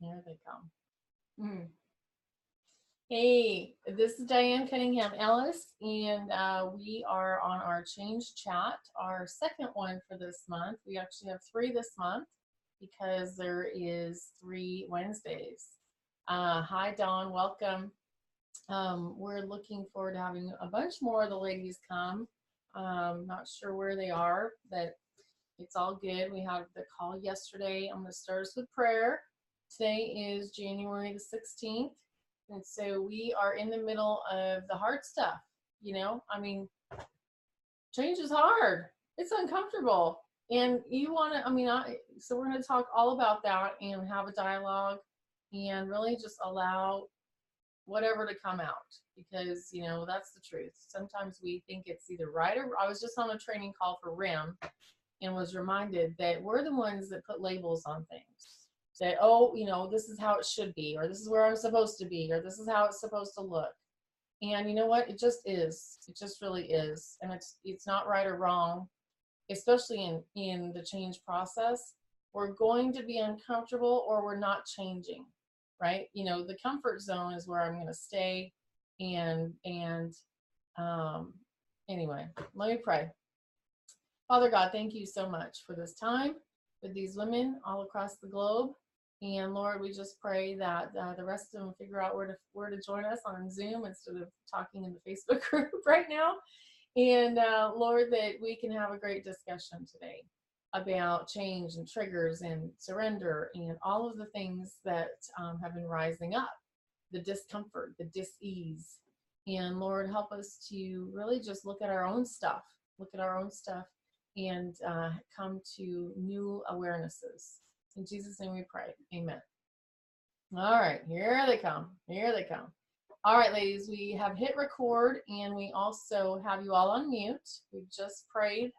There they come. Mm. Hey, this is Diane Cunningham Ellis, and we are on our Change Chat, our second one for this month. We actually have 3 this month because there is 3 Wednesdays. Hi, Dawn, welcome. We're looking forward to having a bunch more of the ladies come. Not sure where they are, but it's all good. We had the call yesterday. I'm going to start us with prayer. Today is January the 16th. And so we are in the middle of the hard stuff. I mean, change is hard. It's uncomfortable. And you want to, so we're going to talk all about that and have a dialogue and really just allow whatever to come out, because, that's the truth. Sometimes we think it's either right or I was just on a training call for RIM and was reminded that we're the ones that put labels on things. That, this is how it should be, or this is where I'm supposed to be, or this is how it's supposed to look. And you know what? It just is. It just really is. And it's not right or wrong, especially in the change process. We're going to be uncomfortable or we're not changing, right? The comfort zone is where I'm going to stay. And anyway, let me pray. Father God, thank you so much for this time with these women all across the globe. And Lord, we just pray that the rest of them figure out where to join us on Zoom instead of talking in the Facebook group right now. And Lord, that we can have a great discussion today about change and triggers and surrender and all of the things that have been rising up, the discomfort, the dis-ease. And Lord, help us to really just look at our own stuff and come to new awarenesses. In Jesus' name we pray. Amen. All right, here they come. All right, ladies, we have hit record and we also have you all on mute. We've just prayed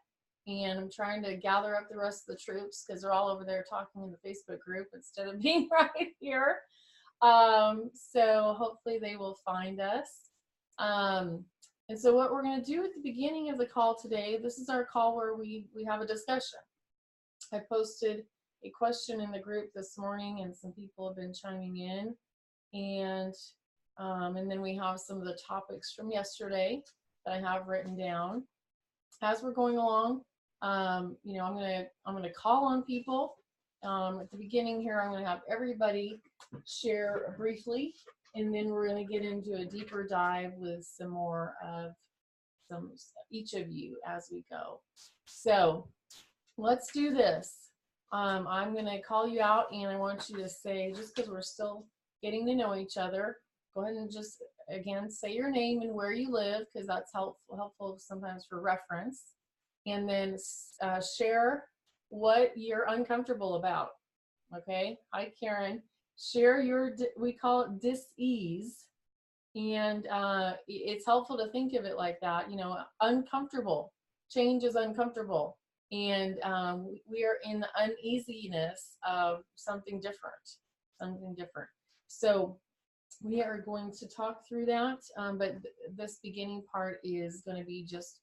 and I'm trying to gather up the rest of the troops because they're all over there talking in the Facebook group instead of being right here. So hopefully they will find us. And so what we're going to do at the beginning of the call today, this is our call where we have a discussion. I posted a question in the group this morning and some people have been chiming in, and then we have some of the topics from yesterday that I have written down. As we're going along, I'm gonna call on people. At the beginning here, I'm gonna have everybody share briefly, and then we're gonna get into a deeper dive with some more of each of you as we go. So let's do this. I'm going to call you out and I want you to say, just because we're still getting to know each other, go ahead and just, again, say your name and where you live, because that's helpful sometimes for reference. And then share what you're uncomfortable about. Okay? Hi, Karen. Share we call it dis-ease. And it's helpful to think of it like that. Uncomfortable. Change is uncomfortable. And we are in the uneasiness of something different. So we are going to talk through that, but this beginning part is going to be just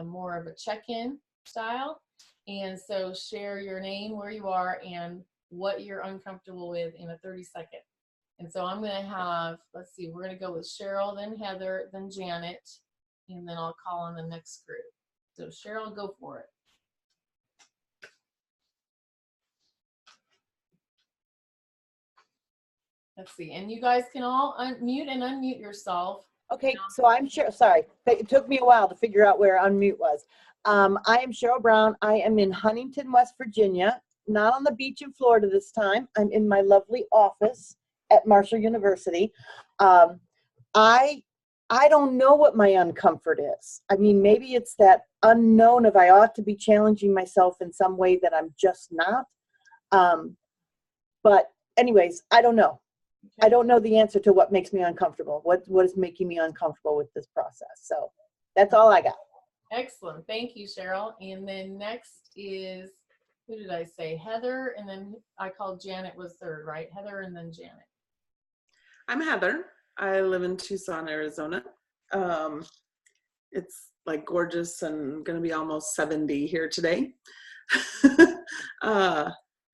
more of a check-in style. And so share your name, where you are, and what you're uncomfortable with in a 30-second. And so I'm going to have, let's see, we're going to go with Cheryl, then Heather, then Janet, and then I'll call on the next group. So Cheryl, go for it. Let's see, and you guys can all unmute and unmute yourself. Okay, so I'm Cheryl. Sorry, it took me a while to figure out where unmute was. I am Cheryl Brown. I am in Huntington, West Virginia, not on the beach in Florida this time. I'm in my lovely office at Marshall University. I don't know what my uncomfort is. I mean, maybe it's that unknown of I ought to be challenging myself in some way that I'm just not. But anyways, I don't know. I don't know the answer to what makes me uncomfortable. What is making me uncomfortable with this process? So that's all I got. Excellent. Thank you, Cheryl. And then next is, who did I say? Heather, and then I called Janet was third, right? Heather and then Janet. I'm Heather. I live in Tucson, Arizona. It's like gorgeous and going to be almost 70 here today.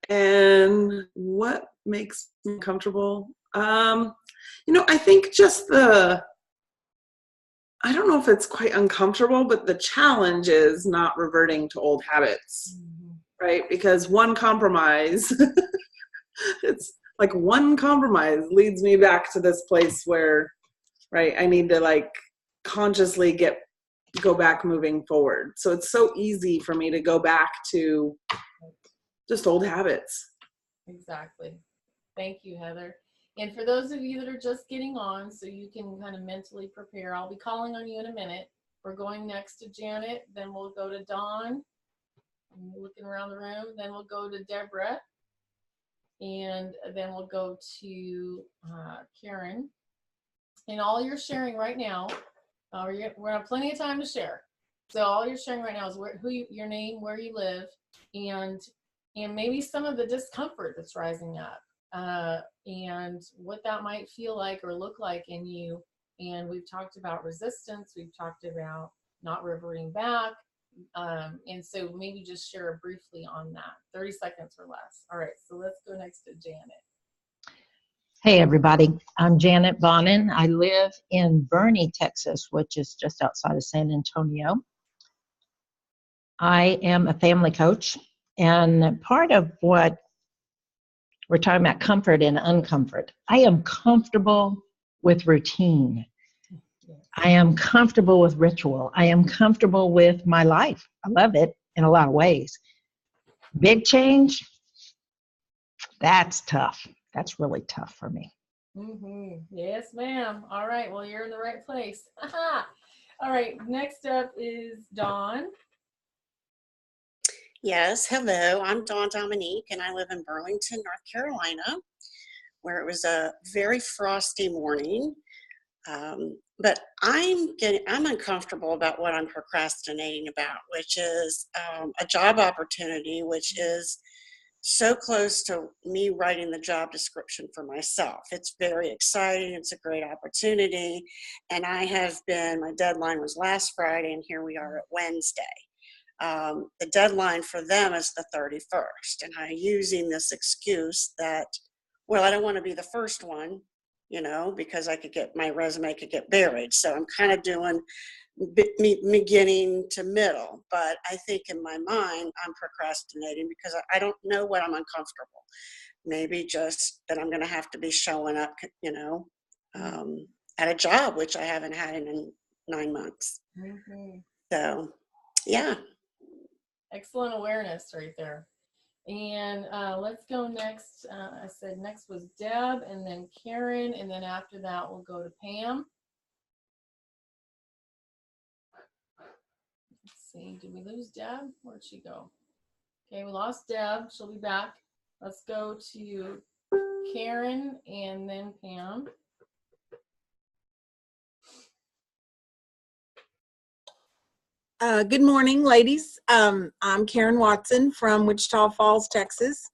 And what makes me comfortable. I think just I don't know if it's quite uncomfortable, but the challenge is not reverting to old habits, right? Because one compromise, it's like one compromise leads me back to this place where, right, I need to like consciously go back moving forward. So it's so easy for me to go back to just old habits. Exactly. Thank you, Heather. And for those of you that are just getting on, so you can kind of mentally prepare, I'll be calling on you in a minute. We're going next to Janet, then we'll go to Dawn. I'm looking around the room, then we'll go to Deborah, and then we'll go to Karen. And all you're sharing right now, we're going to have plenty of time to share. So all you're sharing right now is your name, where you live, and maybe some of the discomfort that's rising up. And what that might feel like or look like in you. And we've talked about resistance. We've talked about not reverting back. And so maybe just share briefly on that, 30 seconds or less. All right, so let's go next to Janet. Hey, everybody. I'm Janet Bonin. I live in Boerne, Texas, which is just outside of San Antonio. I am a family coach, and part of what we're talking about, comfort and uncomfort. I am comfortable with routine. I am comfortable with ritual. I am comfortable with my life. I love it in a lot of ways. Big change, that's tough. That's really tough for me. Yes, ma'am. All right. Well, you're in the right place. All right. Next up is Dawn. Yes, hello. I'm Dawn Dominique, and I live in Burlington, North Carolina, where it was a very frosty morning. But I'm uncomfortable about what I'm procrastinating about, which is a job opportunity, which is so close to me writing the job description for myself. It's very exciting. It's a great opportunity. And my deadline was last Friday, and here we are at Wednesday. The deadline for them is the 31st, and I'm using this excuse that, well, I don't want to be the first one, because my resume could get buried. So I'm kind of doing beginning to middle, but I think in my mind I'm procrastinating because I don't know what I'm uncomfortable. Maybe just that I'm going to have to be showing up, at a job, which I haven't had in 9 months. So, yeah. Excellent awareness right there. And let's go next. I said next was Deb, and then Karen, and then after that we'll go to Pam. Let's see, did we lose Deb? Where'd she go? Okay, we lost Deb. She'll be back. Let's go to Karen and then Pam. Good morning, ladies. I'm Karen Watson from Wichita Falls, Texas.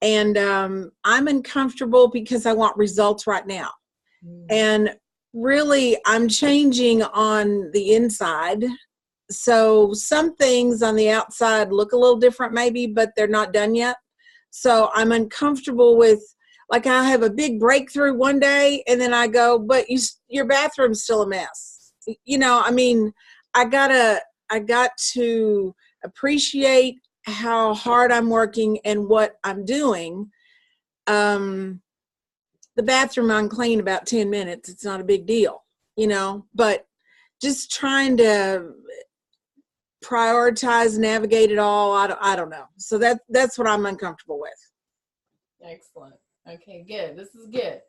And I'm uncomfortable because I want results right now. And really, I'm changing on the inside. So some things on the outside look a little different maybe, but they're not done yet. So I'm uncomfortable with, like, I have a big breakthrough one day and then I go, but your bathroom's still a mess. I got to appreciate how hard I'm working and what I'm doing. The bathroom unclean about 10 minutes. It's not a big deal, but just trying to prioritize, navigate it all. I don't know. So that's what I'm uncomfortable with. Excellent. Okay, good. This is good.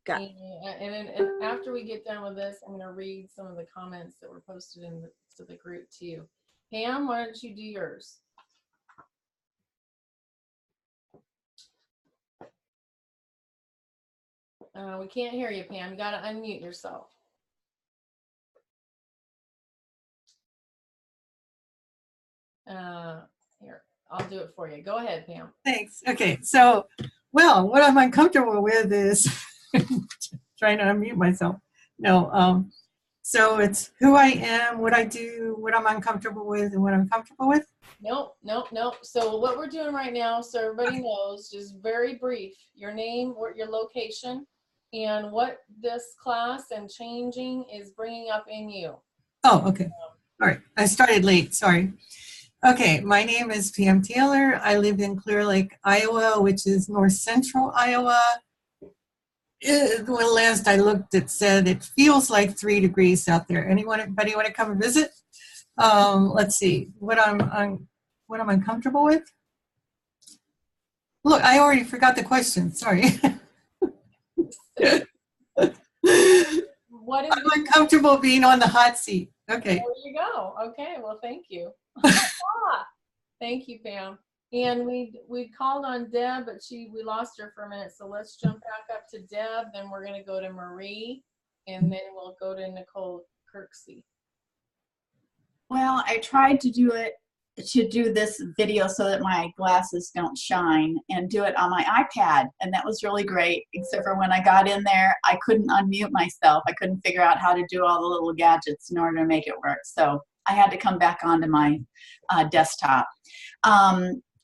Got it. And then after we get done with this, I'm going to read some of the comments that were posted to the group too. Pam, why don't you do yours? We can't hear you, Pam. You got to unmute yourself. Here, I'll do it for you. Go ahead, Pam. Thanks. Okay, so, what I'm uncomfortable with is trying to unmute myself. No, So it's who I am, what I do, what I'm uncomfortable with, and what I'm comfortable with. Nope, nope, nope. So what we're doing right now, so everybody knows, just very brief, your name, or your location, and what this class and changing is bringing up in you. Oh, okay. All right. I started late. Sorry. Okay. My name is Pam Taylor. I live in Clear Lake, Iowa, which is north central Iowa. When last I looked, it said it feels like 3 degrees out there. Anybody want to come and visit? Let's see. What I'm uncomfortable with? Look, I already forgot the question. Sorry. What is I'm uncomfortable being on the hot seat. Okay. There you go. Okay, well, thank you. Ah, thank you, Pam. And we called on Deb, but we lost her for a minute. So let's jump back up to Deb. Then we're going to go to Marie, and then we'll go to Nicole Kirksey. Well, I tried to do this video so that my glasses don't shine and do it on my iPad. And that was really great, except for when I got in there, I couldn't unmute myself. I couldn't figure out how to do all the little gadgets in order to make it work. So I had to come back onto my desktop.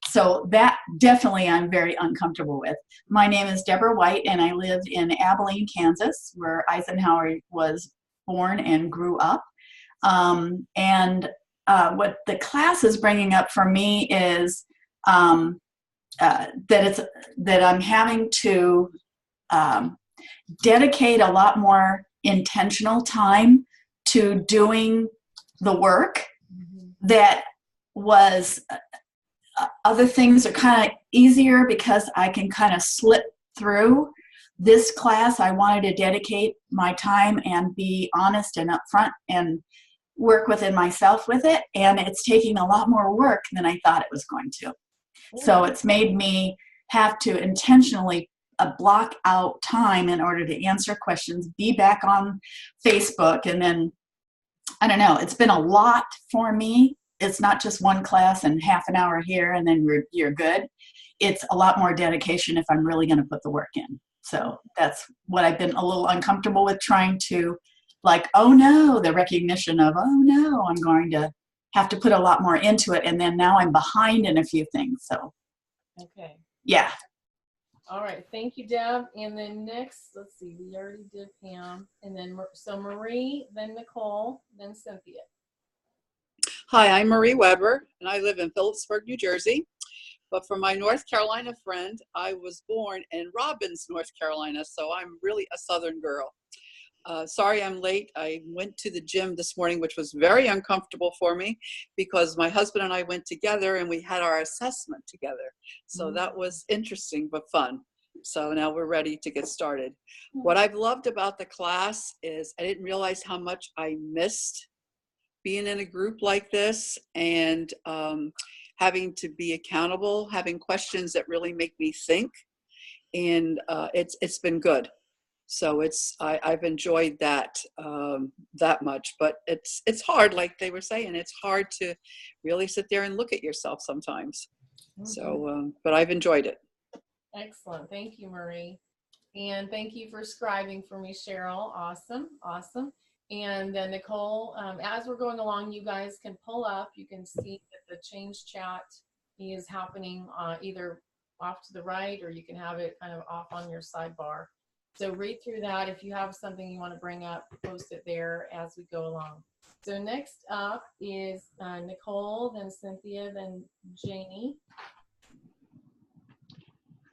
So that definitely I'm very uncomfortable with. My name is Deborah White, and I live in Abilene, Kansas, where Eisenhower was born and grew up. What the class is bringing up for me is that I'm having to dedicate a lot more intentional time to doing the work that was other things are kind of easier because I can kind of slip through. This class, I wanted to dedicate my time and be honest and upfront and work within myself with it, and it's taking a lot more work than I thought it was going to. So it's made me have to intentionally block out time in order to answer questions, be back on Facebook, and then, I don't know, it's been a lot for me. It's not just one class and half an hour here and then you're good. It's a lot more dedication if I'm really going to put the work in. So that's what I've been a little uncomfortable with, trying to, like, oh no, the recognition of, oh no, I'm going to have to put a lot more into it. And then now I'm behind in a few things. So, Okay. yeah. All right. Thank you, Deb. And then next, let's see, we already did Pam. And then, so Marie, then Nicole, then Cynthia. Hi, I'm Marie Weber, and I live in Phillipsburg, New Jersey. But for my North Carolina friend, I was born in Robbins, North Carolina, so I'm really a Southern girl. Sorry I'm late. I went to the gym this morning, which was very uncomfortable for me because my husband and I went together and we had our assessment together. So that was interesting but fun. So now we're ready to get started. What I've loved about the class is I didn't realize how much I missed being in a group like this and having to be accountable, having questions that really make me think. And it's been good. So I've enjoyed that that much, but it's hard, like they were saying, it's hard to really sit there and look at yourself sometimes. So, but I've enjoyed it. Excellent. Thank you, Marie. And thank you for scribing for me, Cheryl. Awesome. Awesome. And then Nicole, as we're going along, you guys can pull up. You can see that the change chat is happening either off to the right, or you can have it kind of off on your sidebar. So read through that. If you have something you want to bring up, post it there as we go along. So next up is Nicole, then Cynthia, then Janie.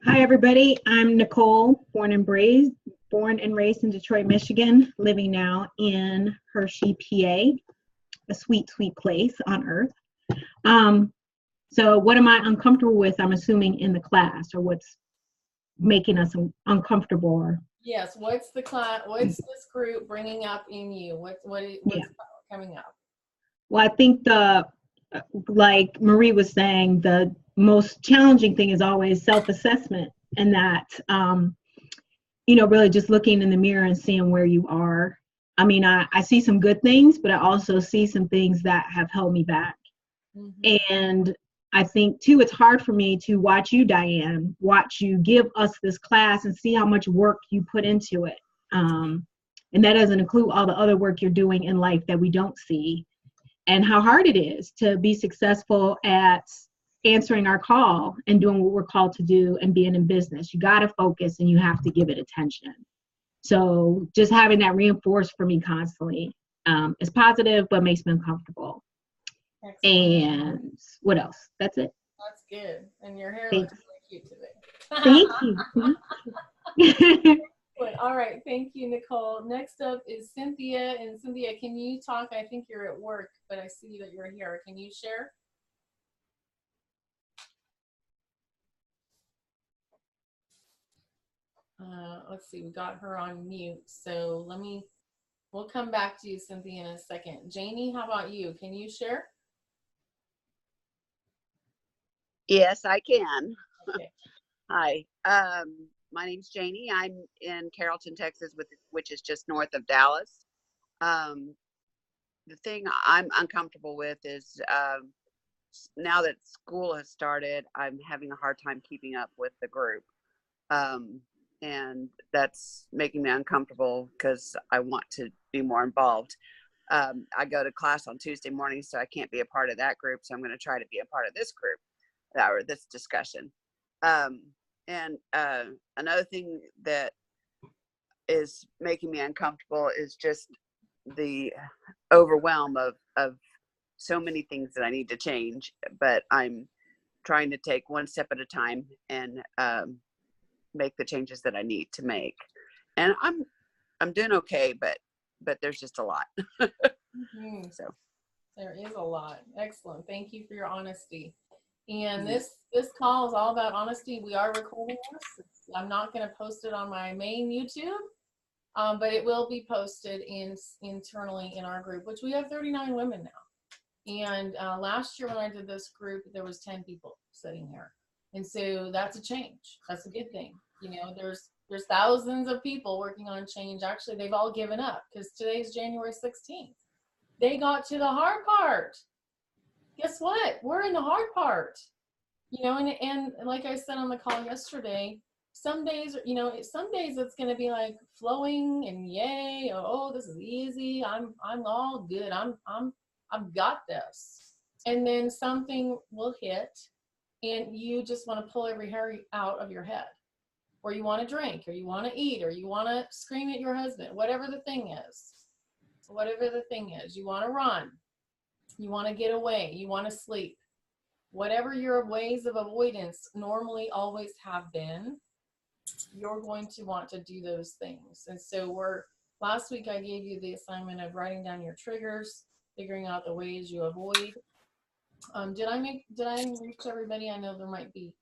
Hi, everybody. I'm Nicole, born and raised in Detroit, Michigan, living now in Hershey, PA, a sweet, sweet place on earth. So what am I uncomfortable with, I'm assuming, in the class, or what's making us uncomfortable? Or Yes, what's the class, what's this group bringing up in you? What's coming up? Well, I think like Marie was saying, the most challenging thing is always self-assessment, and that, really just looking in the mirror and seeing where you are. I mean, I see some good things, but I also see some things that have held me back. And I think, too, it's hard for me to watch you, Diane, watch you give us this class and see how much work you put into it. And that doesn't include all the other work you're doing in life that we don't see, and how hard it is to be successful at answering our call and doing what we're called to do and being in business. You got to focus and you have to give it attention. So just having that reinforced for me constantly is positive, but makes me uncomfortable. Excellent. And what else? That's it. That's good. And your hair Thank looks really cute today. Thank you. Good. All right. Thank you, Nicole. Next up is Cynthia. And Cynthia, can you talk? I think you're at work, but I see that you're here. Can you share? Let's see. We got her on mute. So we'll come back to you, Cynthia, in a second. Janie, how about you? Can you share? Yes, I can. Okay. Hi, my name's Janie. I'm in Carrollton, Texas, which is just north of Dallas. The thing I'm uncomfortable with is now that school has started, I'm having a hard time keeping up with the group. And that's making me uncomfortable because I want to be more involved. I go to class on Tuesday mornings, so I can't be a part of that group. So I'm going to try to be a part of this group or this discussion. And another thing that is making me uncomfortable is just the overwhelm of so many things that I need to change, but I'm trying to take one step at a time and make the changes that I need to make. And I'm doing okay, but there's just a lot. Mm-hmm. So there is a lot. Excellent. Thank you for your honesty. And this call is all about honesty. We are recording this. I'm not going to post it on my main YouTube, but it will be posted internally in our group, which we have 39 women now. And last year when I did this group, there was 10 people sitting here. And so that's a change. That's a good thing. You know, there's thousands of people working on change. Actually, they've all given up because today's January 16th. They got to the hard part. Guess what? We're in the hard part. You know, and like I said on the call yesterday, some days, you know, some days it's going to be like flowing and yay, oh, this is easy. I'm all good. I've got this. And then something will hit and you just want to pull every hair out of your head, or you want to drink, or you want to eat, or you want to scream at your husband, whatever the thing is, you want to run, you want to get away, you want to sleep, whatever your ways of avoidance normally always have been, you're going to want to do those things. And so last week I gave you the assignment of writing down your triggers, figuring out the ways you avoid. Did I reach everybody? I know there might be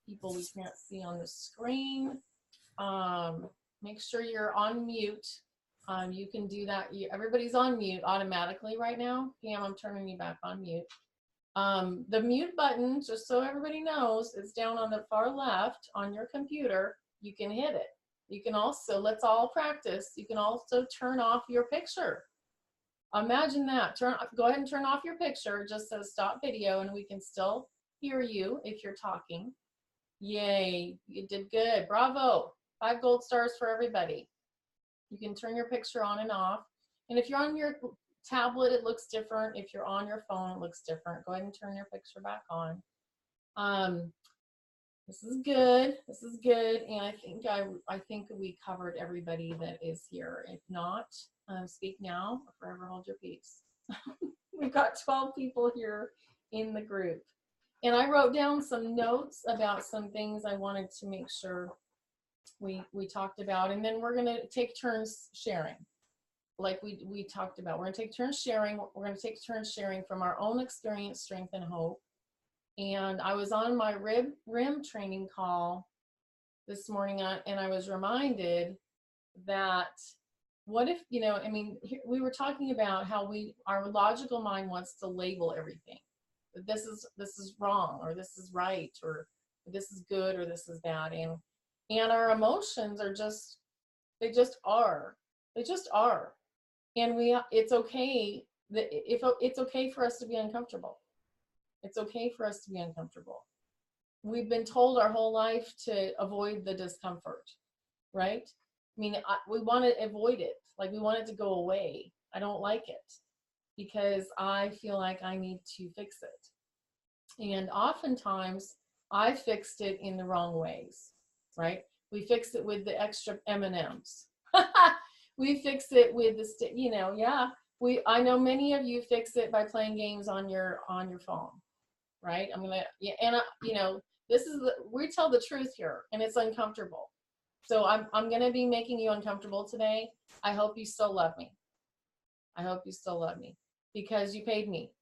people we can't see on the screen. Make sure you're on mute. You can do that. Everybody's on mute automatically right now. Pam, I'm turning you back on mute. The mute button, just so everybody knows, is down on the far left on your computer. You can hit it. You can also, let's all practice, you can also turn off your picture. Imagine that. Go ahead and turn off your picture. It just says stop video, and we can still hear you if you're talking. Yay, you did good. Bravo. 5 gold stars for everybody. You can turn your picture on and off. And if you're on your tablet, it looks different. If you're on your phone, it looks different. Go ahead and turn your picture back on. This is good. This is good. And I think we covered everybody that is here. If not, speak now or forever hold your peace. We've got 12 people here in the group. And I wrote down some notes about some things I wanted to make sure we talked about. And then we're going to take turns sharing. Like we talked about, we're going to take turns sharing. We're going to take turns sharing from our own experience, strength, and hope. And I was on my RIM training call this morning, and I was reminded that what if, you know, I mean, we were talking about how our logical mind wants to label everything. This is wrong, or this is right, or this is good, or this is bad. And our emotions are they just are. And it's okay it's okay for us to be uncomfortable. It's okay for us to be uncomfortable. We've been told our whole life to avoid the discomfort, right? I mean, we want to avoid it. Like, we want it to go away. I don't like it because I feel like I need to fix it. And oftentimes I fixed it in the wrong ways, right? We fix it with the extra M&Ms. We fix it with the, yeah. I know many of you fix it by playing games on your phone, right? This is we tell the truth here, and it's uncomfortable. So I'm going to be making you uncomfortable today. I hope you still love me. I hope you still love me because you paid me.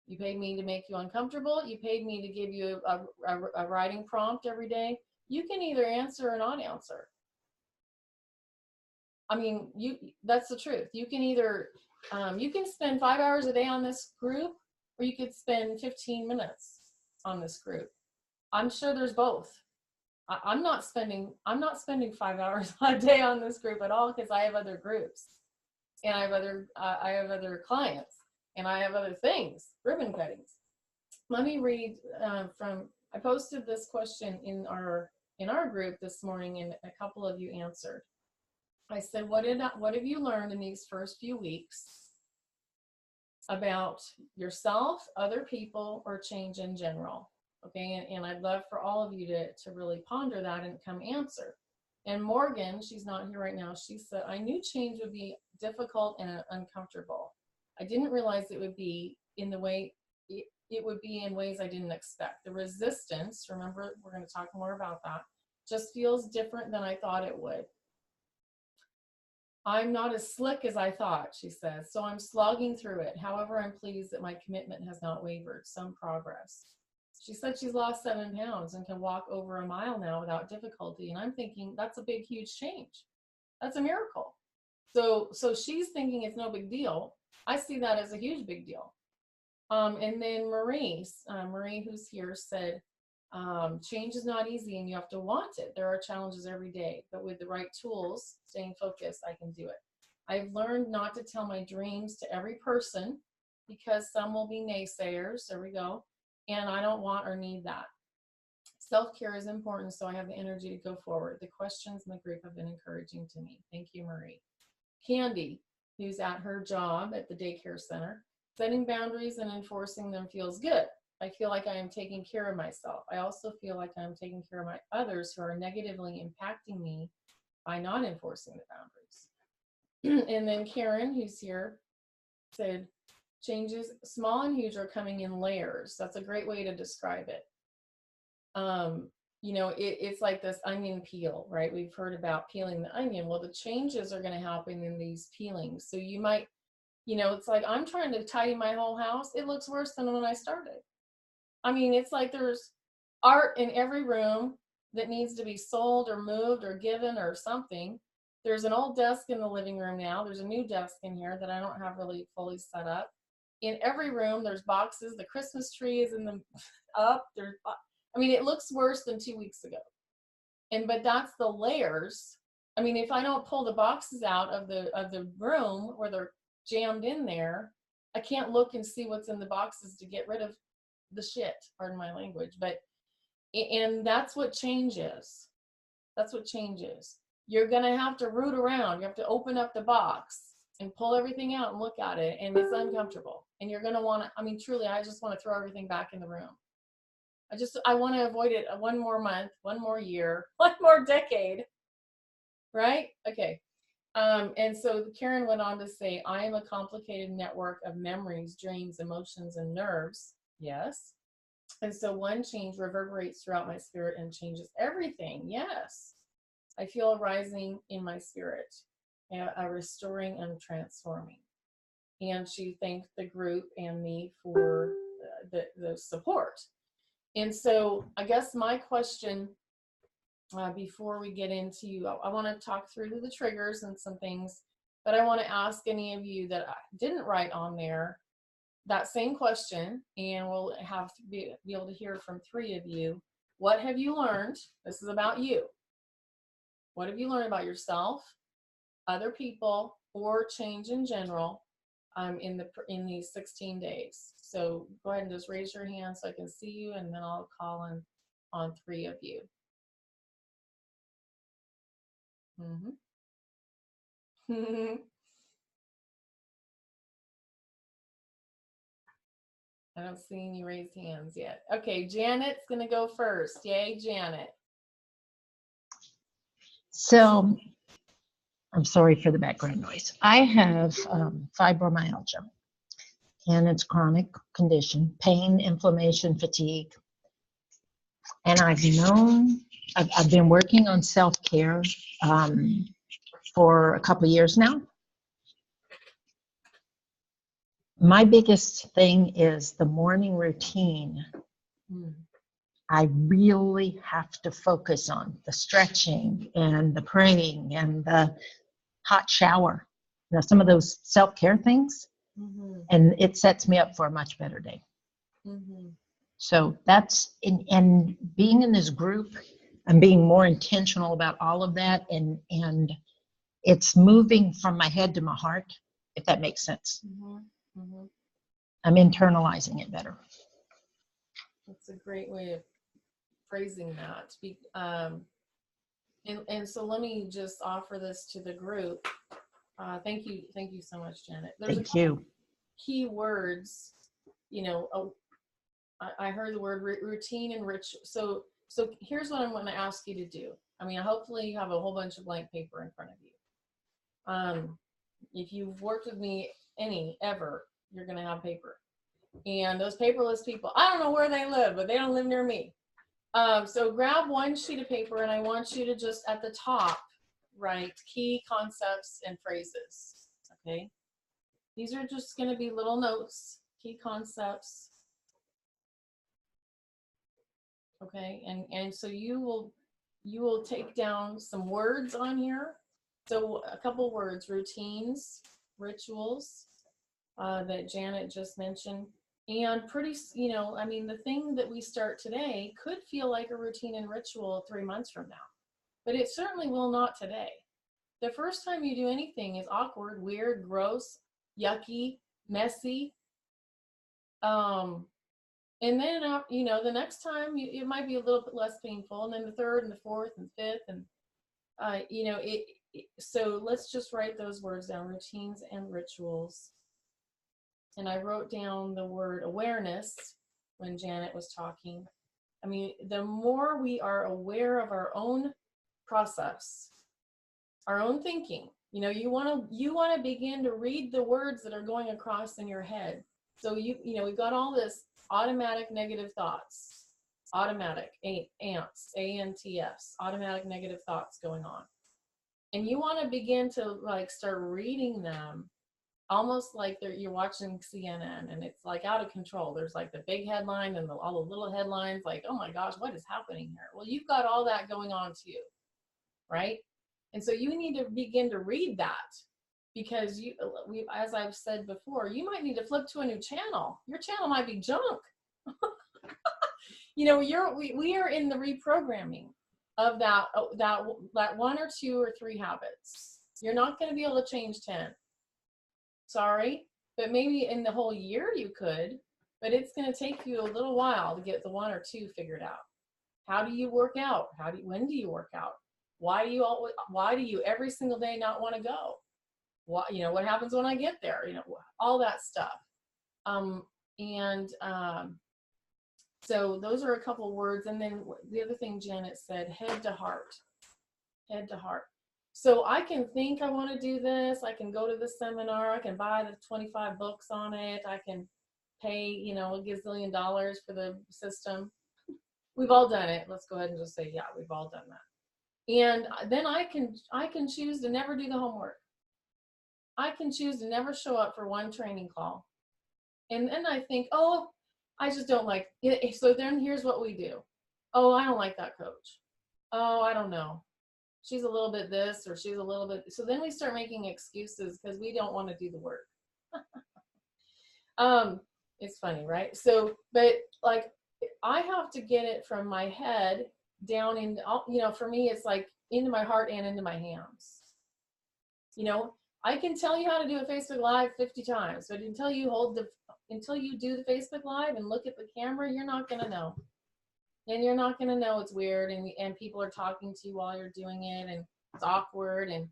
You paid me to make you uncomfortable. You paid me to give you a writing prompt every day. You can either answer or not answer. I mean, that's the truth. You can either, you can spend 5 hours a day on this group, or you could spend 15 minutes on this group. I'm sure there's both. I'm not spending 5 hours a day on this group at all because I have other groups, and I have other clients, and I have other things, ribbon cuttings. Let me read I posted this question in our group this morning, and a couple of you answered. I said, what have you learned in these first few weeks about yourself, other people, or change in general? Okay, and I'd love for all of you to really ponder that and come answer. And Morgan, she's not here right now, she said, I knew change would be difficult and uncomfortable. I didn't realize it would be in the way it would be in ways I didn't expect. The resistance, remember, we're going to talk more about that, just feels different than I thought it would. I'm not as slick as I thought, she says, so I'm slogging through it. However, I'm pleased that my commitment has not wavered, some progress. She said she's lost 7 pounds and can walk over a mile now without difficulty. And I'm thinking that's a big, huge change. That's a miracle. So she's thinking it's no big deal. I see that as a huge big deal. And then Marie, who's here, said, change is not easy and you have to want it. There are challenges every day, but with the right tools, staying focused, I can do it. I've learned not to tell my dreams to every person because some will be naysayers. There we go. And I don't want or need that. Self-care is important, so I have the energy to go forward. The questions in the group have been encouraging to me. Thank you, Marie. Candy, who's at her job at the daycare center, setting boundaries and enforcing them feels good. I feel like I am taking care of myself. I also feel like I'm taking care of my others who are negatively impacting me by not enforcing the boundaries. And then Karen, who's here, said, changes, small and huge, are coming in layers. That's a great way to describe it. It's like this onion peel, right? We've heard about peeling the onion. Well, the changes are going to happen in these peelings. So you might, it's like I'm trying to tidy my whole house. It looks worse than when I started. I mean, it's like there's art in every room that needs to be sold or moved or given or something. There's an old desk in the living room now. There's a new desk in here that I don't have really fully set up. In every room, there's boxes. The Christmas tree is in the up. It looks worse than 2 weeks ago. But that's the layers. I mean, if I don't pull the boxes out of the room where they're jammed in there, I can't look and see what's in the boxes to get rid of the shit, pardon my language. And that's what change is. That's what change is. You're going to have to root around. You have to open up the box and pull everything out and look at it, and it's uncomfortable. And you're going to want to, truly, I just want to throw everything back in the room. I want to avoid it one more month, one more year, one more decade, right? Okay. And so Karen went on to say, I am a complicated network of memories, dreams, emotions, and nerves. Yes. And so one change reverberates throughout my spirit and changes everything. Yes. I feel a rising in my spirit, a restoring and transforming. And she thanked the group and me for the support. And so I guess my question before we get into, I want to talk through the triggers and some things, but I want to ask any of you that didn't write on there that same question, and we'll have to be able to hear from 3 of you. What have you learned? This is about you. What have you learned about yourself, other people, or change in general in these 16 days? So go ahead and just raise your hand so I can see you, and then I'll call on 3 of you. I don't see any raised hands yet. Okay, Janet's gonna go first. Yay, Janet. So I'm sorry for the background noise. I have fibromyalgia, and it's a chronic condition, pain, inflammation, fatigue. And I've been working on self-care for a couple of years now. My biggest thing is the morning routine. I really have to focus on the stretching and the praying and the hot shower, some of those self-care things. And it sets me up for a much better day. So that's, and being in this group, I'm being more intentional about all of that, and it's moving from my head to my heart, if that makes sense. I'm internalizing it better. That's a great way of phrasing that. And so let me just offer this to the group. Thank you so much, Janet. There's Thank you. Key words, I heard the word routine and rich. So here's what I'm going to ask you to do. I mean, hopefully you have a whole bunch of blank paper in front of you. If you've worked with me ever, you're going to have paper. And those paperless people, I don't know where they live, but they don't live near me. So grab one sheet of paper, and I want you to just at the top write key concepts and phrases. Okay. These are just going to be little notes, key concepts. Okay, and so you will take down some words on here. So a couple words: routines, rituals, that Janet just mentioned, and I mean, the thing that we start today could feel like a routine and ritual 3 months from now, but it certainly will not today. The first time you do anything is awkward, weird, gross, yucky, messy. And then, the next time it might be a little bit less painful, and then the third and the fourth and fifth, and so let's just write those words down: routines and rituals. And I wrote down the word awareness when Janet was talking. I mean, the more we are aware of our own process, our own thinking, you want to begin to read the words that are going across in your head. So we've got all this automatic negative thoughts, automatic ants, ANTS, automatic negative thoughts going on. And you want to begin to start reading them almost like you're watching CNN, and it's out of control. There's the big headline and all the little headlines, oh my gosh, what is happening here? Well, you've got all that going on too, right? And so you need to begin to read that, because as I've said before, you might need to flip to a new channel. Your channel might be junk. We are in the reprogramming of that one or two or three habits. You're not going to be able to change 10. Sorry, but maybe in the whole year you could, but it's going to take you a little while to get the one or two figured out. How do you work out? When do you work out? Why do you every single day not want to go? What happens when I get there? All that stuff. So those are a couple words. And then the other thing Janet said, head to heart. Head to heart. So I can think I want to do this. I can go to the seminar. I can buy the 25 books on it. I can pay, a gazillion dollars for the system. We've all done it. Let's go ahead and just say, yeah, we've all done that. And then I can choose to never do the homework. I can choose to never show up for one training call. And then I think, oh, I just don't like it. So then here's what we do. Oh, I don't like that coach. Oh, I don't know. She's a little bit this, or she's a little bit. So then we start making excuses because we don't want to do the work. It's funny, right? So, but I have to get it from my head down into, for me, it's into my heart and into my hands. I can tell you how to do a Facebook Live 50 times, but until you do the Facebook Live and look at the camera, you're not going to know. And you're not going to know it's weird, and people are talking to you while you're doing it, and it's awkward, and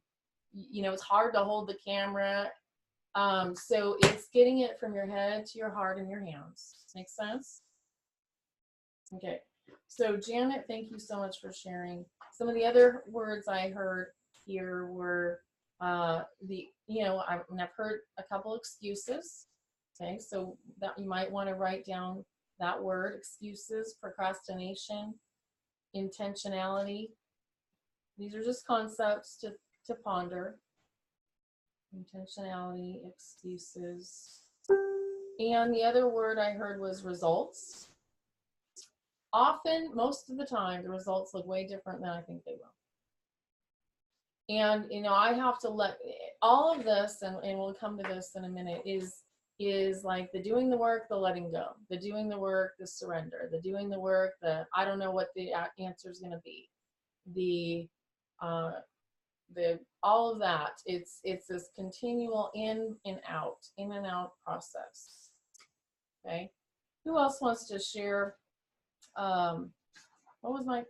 you know, it's hard to hold the camera. So it's getting it from your head to your heart and your hands. Make sense? Okay. So Janet, thank you so much for sharing. Some of the other words I heard here were I've heard a couple excuses. Okay, so that you might want to write down that word: excuses, procrastination, intentionality. These are just concepts to ponder. Intentionality, excuses. And the other word I heard was results. Often, most of the time, the results look way different than I think they will. And, you know, I have to let all of this, and we'll come to this in a minute, is like the doing the work, the letting go, the doing the work, the surrender, the doing the work, the I don't know what the answer is going to be, the all of that. It's this continual in and out process. Okay, who else wants to share? What was my?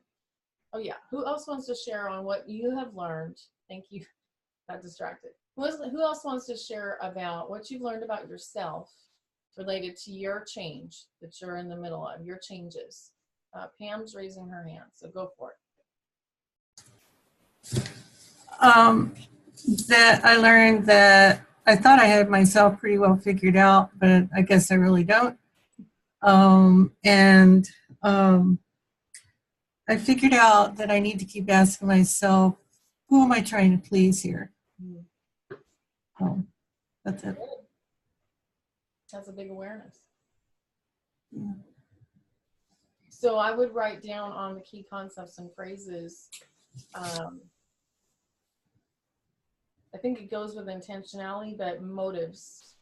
Oh yeah, who else wants to share on what you have learned? Thank you. Got distracted. Who else wants to share about what you've learned about yourself related to your change that you're in the middle of, your changes? Pam's raising her hand, so go for it. That I learned that I thought I had myself pretty well figured out, but I guess I really don't. I figured out that I need to keep asking myself, who am I trying to please here? That's it. That's a big awareness. Yeah. So I would write down on the key concepts and phrases. I think it goes with intentionality, but motives.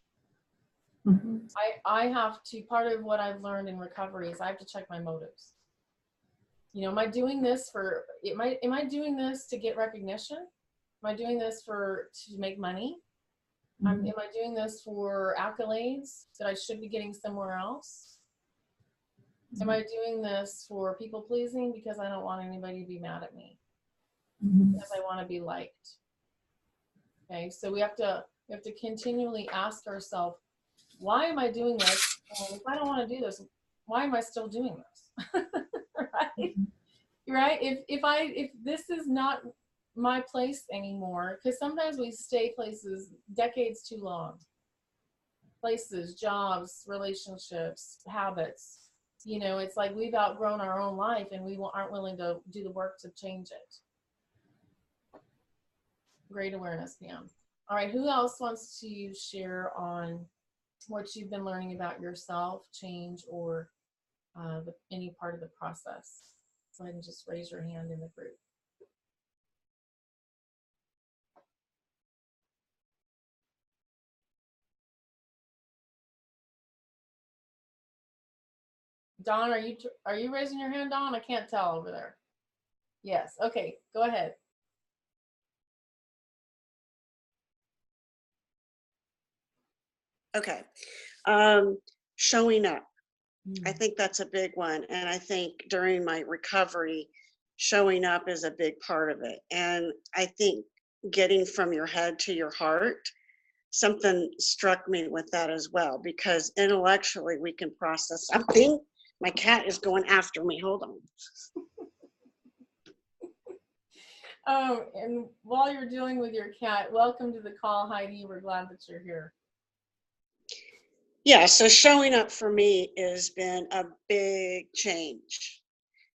Mm-hmm. I have to, part of what I've learned in recovery is I have to check my motives. You know, am I doing this am I doing this to get recognition? Am I doing this to make money? Mm-hmm. Am I doing this for accolades that I should be getting somewhere else? Mm-hmm. Am I doing this for people pleasing because I don't want anybody to be mad at me? Mm-hmm. Because I want to be liked. Okay, so we have to continually ask ourselves, why am I doing this? If I don't want to do this, why am I still doing this? Right? Right? If this is not my place anymore, because sometimes we stay places decades too long. Places, jobs, relationships, habits. You know, it's like we've outgrown our own life and we aren't willing to do the work to change it. Great awareness, Pam. All right, who else wants to share on what you've been learning about yourself, change, or any part of the process? Go ahead and just raise your hand in the group. Dawn, are you raising your hand, Dawn? I can't tell over there. Yes. Okay. Go ahead. Okay. Showing up. I think that's a big one. And I think during my recovery, showing up is a big part of it. And I think getting from your head to your heart, something struck me with that as well, because intellectually we can process something. My cat is going after me. Hold on. Oh, and while you're dealing with your cat, welcome to the call, Heidi. We're glad that you're here. Yeah, so showing up for me has been a big change.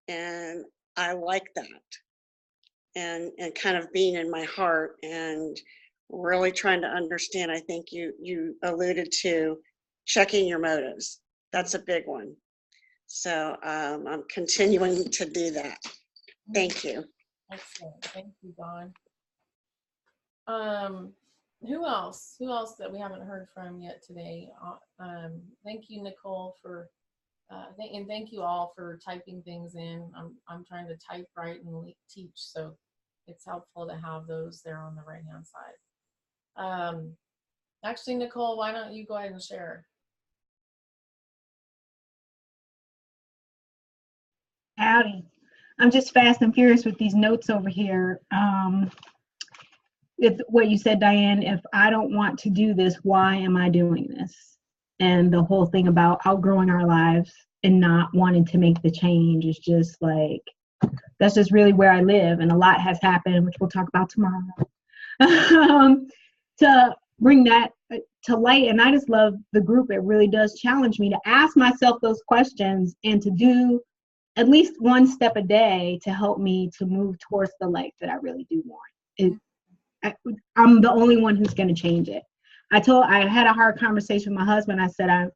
And I like that. And kind of being in my heart and really trying to understand. I think you alluded to checking your motives. That's a big one. So I'm continuing to do that. Thank you. Excellent. Thank you, Dawn. Who else that we haven't heard from yet today? Thank you, Nicole, for and thank you all for typing things in. I'm trying to type, write, and teach, so it's helpful to have those there on the right hand side. Actually, Nicole, why don't you go ahead and share? Howdy. I'm just fast and furious with these notes over here. it's what you said, Diane. If I don't want to do this, why am I doing this? And the whole thing about outgrowing our lives and not wanting to make the change is just like, that's just really where I live. And a lot has happened, which we'll talk about tomorrow, to bring that to light. And I just love the group. It really does challenge me to ask myself those questions and to do at least one step a day to help me to move towards the life that I really do want. I'm the only one who's going to change it. I had a hard conversation with my husband. I said,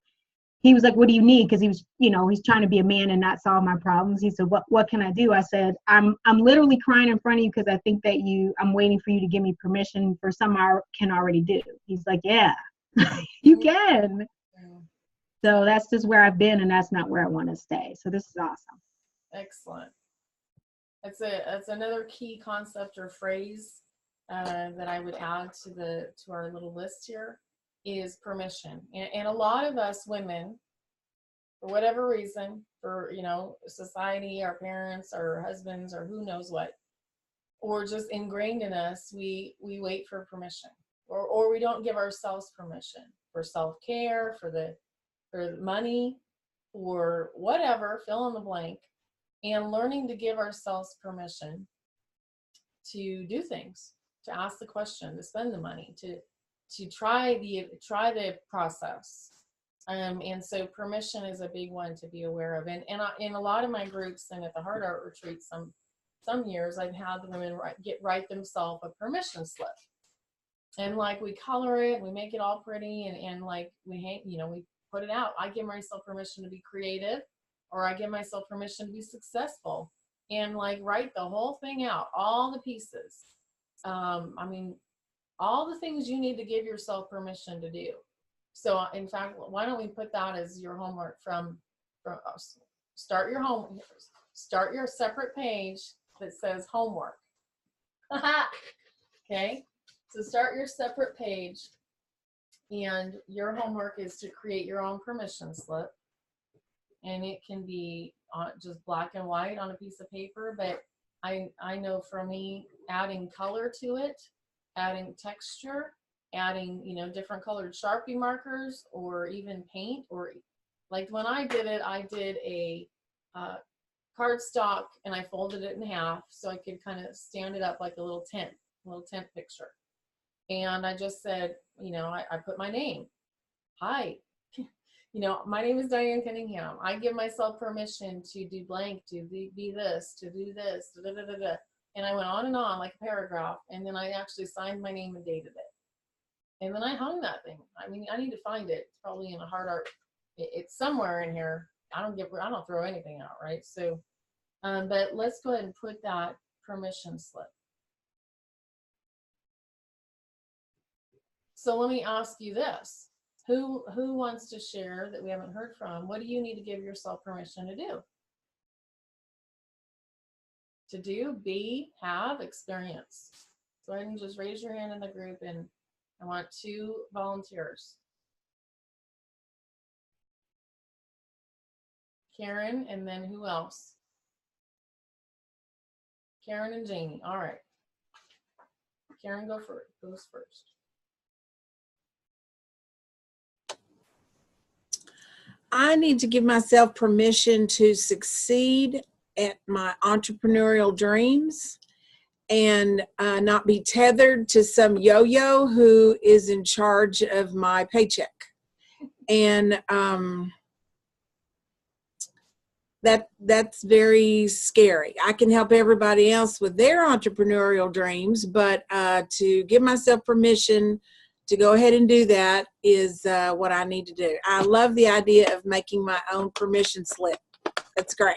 he was like, what do you need? Because he was, he's trying to be a man and not solve my problems. He said, what can I do? I said, I'm literally crying in front of you because I think that I'm waiting for you to give me permission for something I can already do. He's like, yeah, you can. So that's just where I've been, and that's not where I want to stay. So this is awesome. Excellent. That's another key concept or phrase that I would add to our little list here is permission. And a lot of us women, for whatever reason, for society, our parents, our husbands, or who knows what, or just ingrained in us, we wait for permission, or we don't give ourselves permission for self-care, for money, or whatever, fill in the blank. And learning to give ourselves permission to do things, to ask the question, to spend the money, to try the process. And so permission is a big one to be aware of. And in a lot of my groups and at the Heart Art Retreat, some years I've had the women write themselves a permission slip. And like we color it, we make it all pretty, and like we put it out. I give myself permission to be creative, or I give myself permission to be successful, and like write the whole thing out, all the pieces. All the things you need to give yourself permission to do. So in fact, why don't we put that as your homework from start your separate page that says homework. Okay. So start your separate page, and your homework is to create your own permission slip. And it can be just black and white on a piece of paper, but I know for me, adding color to it, adding texture, adding different colored Sharpie markers, or even paint, or like when I did it, I did a cardstock and I folded it in half so I could kind of stand it up like a little tent picture. And I just said, I put my name. Hi. My name is Diane Cunningham. I give myself permission to do blank, to be this, to do this, da, da, da, da. And I went on and on like a paragraph, and then I actually signed my name and dated it. And then I hung that thing. I need to find it. It's probably in a Heart Art. It's somewhere in here. I don't throw anything out, right? So, but let's go ahead and put that permission slip. So let me ask you this. Who wants to share that we haven't heard from? What do you need to give yourself permission to do? To do, be, have, experience. Go ahead and just raise your hand in the group, and I want 2 volunteers. Karen, and then who else? Karen and Janie. All right. Karen goes first. I need to give myself permission to succeed at my entrepreneurial dreams and not be tethered to some yo-yo who is in charge of my paycheck. And that's very scary. I can help everybody else with their entrepreneurial dreams, but to give myself permission to go ahead and do that is what I need to do. I love the idea of making my own permission slip. That's great.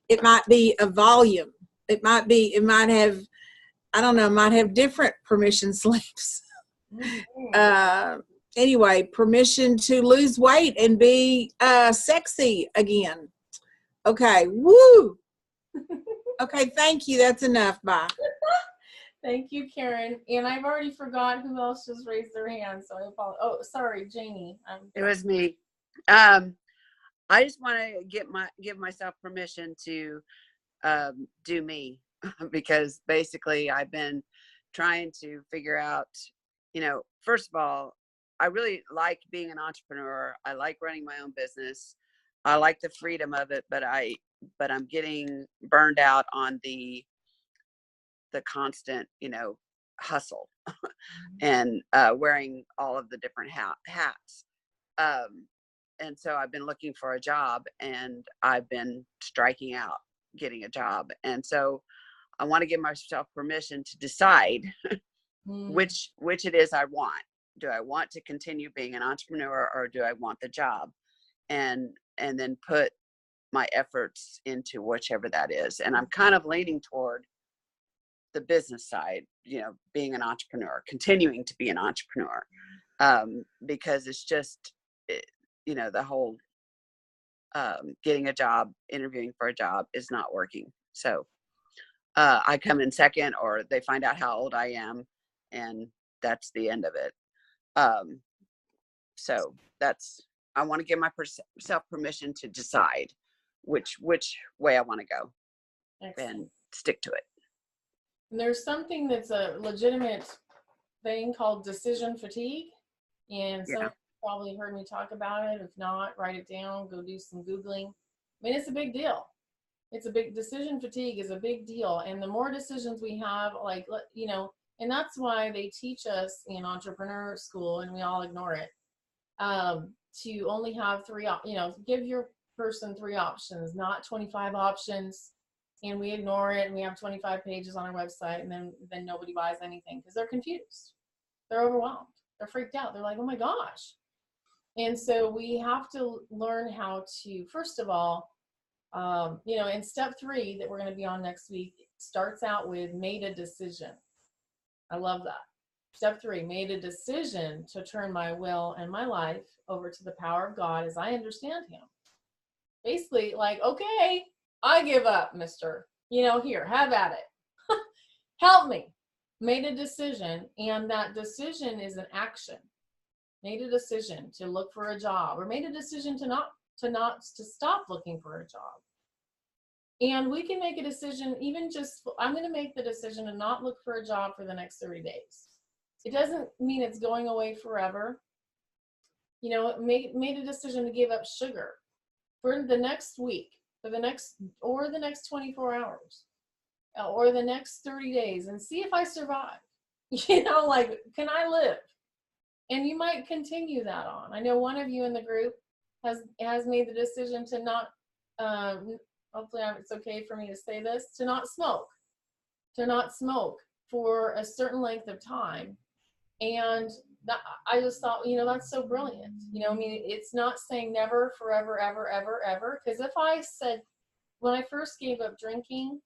It might be a volume. It might have, I don't know, might have different permission slips. Anyway, permission to lose weight and be sexy again. Okay, woo. Okay, thank you. That's enough. Bye. Thank you, Karen. And I've already forgot who else just raised their hand, so I apologize. Oh, sorry, Janie. It was me. I just want to give myself permission to do me, because basically I've been trying to figure out, first of all, I really like being an entrepreneur. I like running my own business. I like the freedom of it, but I'm getting burned out on the constant, hustle and wearing all of the different hats. And so I've been looking for a job, and I've been striking out getting a job. And so I want to give myself permission to decide which it is I want. Do I want to continue being an entrepreneur, or do I want the job? And then put my efforts into whichever that is. And I'm kind of leaning toward the business side, being an entrepreneur, continuing to be an entrepreneur, because it's just, the whole getting a job, interviewing for a job is not working. So I come in second, or they find out how old I am, and that's the end of it. So I want to give myself permission to decide which way I want to go. Excellent. And stick to it. And there's something that's a legitimate thing called decision fatigue. And some probably heard me talk about it. If not, write it down, go do some Googling. I mean, it's a big deal. Decision fatigue is a big deal. And the more decisions we have, and that's why they teach us in entrepreneur school, and we all ignore it, to only have three, give your person 3 options, not 25 options. And we ignore it, and we have 25 pages on our website, and then nobody buys anything because they're confused. They're overwhelmed. They're freaked out. They're like, oh my gosh. And so we have to learn how to, first of all, in step 3 that we're going to be on next week, starts out with made a decision. I love that. Step 3, made a decision to turn my will and my life over to the power of God as I understand him. Basically, like, okay, I give up, mister. Here, have at it. Help me. Made a decision, and that decision is an action. Made a decision to look for a job, or made a decision to stop looking for a job. And we can make a decision, I'm going to make the decision to not look for a job for the next 30 days. It doesn't mean it's going away forever. Made a decision to give up sugar for the next week, for the next 24 hours, or the next 30 days, and see if I survive. Can I live? And you might continue that on. I know one of you in the group has made the decision to not, hopefully it's okay for me to say this, to not smoke for a certain length of time. And I just thought, that's so brilliant. It's not saying never, forever, ever, ever, ever. Because if I said, when I first gave up drinking,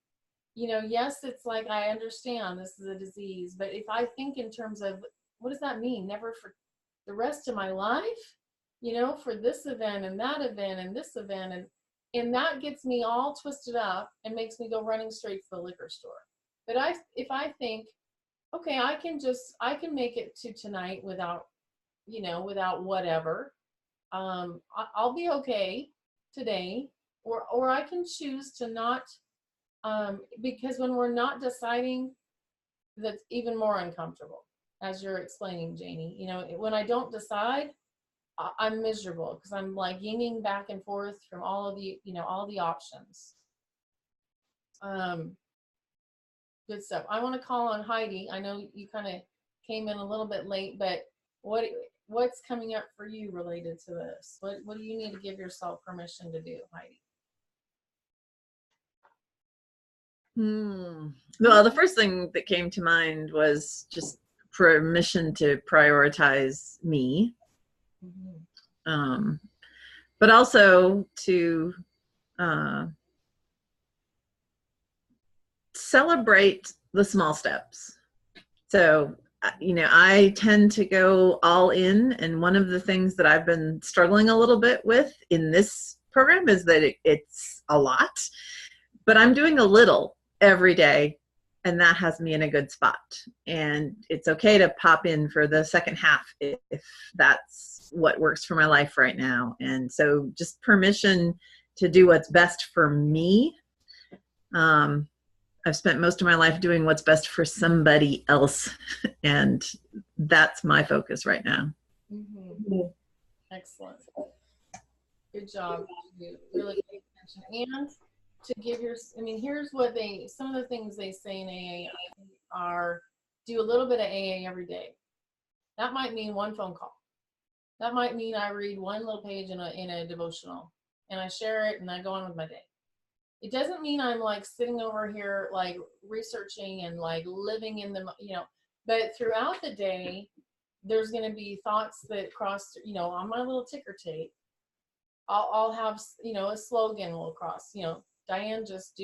yes, it's like, I understand this is a disease. But if I think in terms of, what does that mean? Never for the rest of my life? For this event and that event and this event. And that gets me all twisted up and makes me go running straight to the liquor store. But if I think, okay, I can make it to tonight without whatever. I'll be okay today, or I can choose to not, because when we're not deciding, that's even more uncomfortable, as you're explaining, Janie. When I don't decide, I'm miserable because I'm like yinging back and forth from all of the options. Good stuff. I want to call on Heidi. I know you kind of came in a little bit late, but what's coming up for you related to this? What do you need to give yourself permission to do, Heidi? Well, the first thing that came to mind was just permission to prioritize me, but also to celebrate the small steps. So, I tend to go all in, and one of the things that I've been struggling a little bit with in this program is that it's a lot, but I'm doing a little every day, and that has me in a good spot. And it's okay to pop in for the second half if that's what works for my life right now. And so just permission to do what's best for me. I've spent most of my life doing what's best for somebody else. And that's my focus right now. Mm-hmm. Excellent. Good job. You really pay attention. And to give your, I mean, here's what some of the things they say in AA are do a little bit of AA every day. That might mean one phone call. That might mean I read one little page in a devotional and I share it and I go on with my day. It doesn't mean I'm like sitting over here like researching and like living in the, but throughout the day, there's going to be thoughts that cross, on my little ticker tape. I'll have, a slogan will cross, Diane, just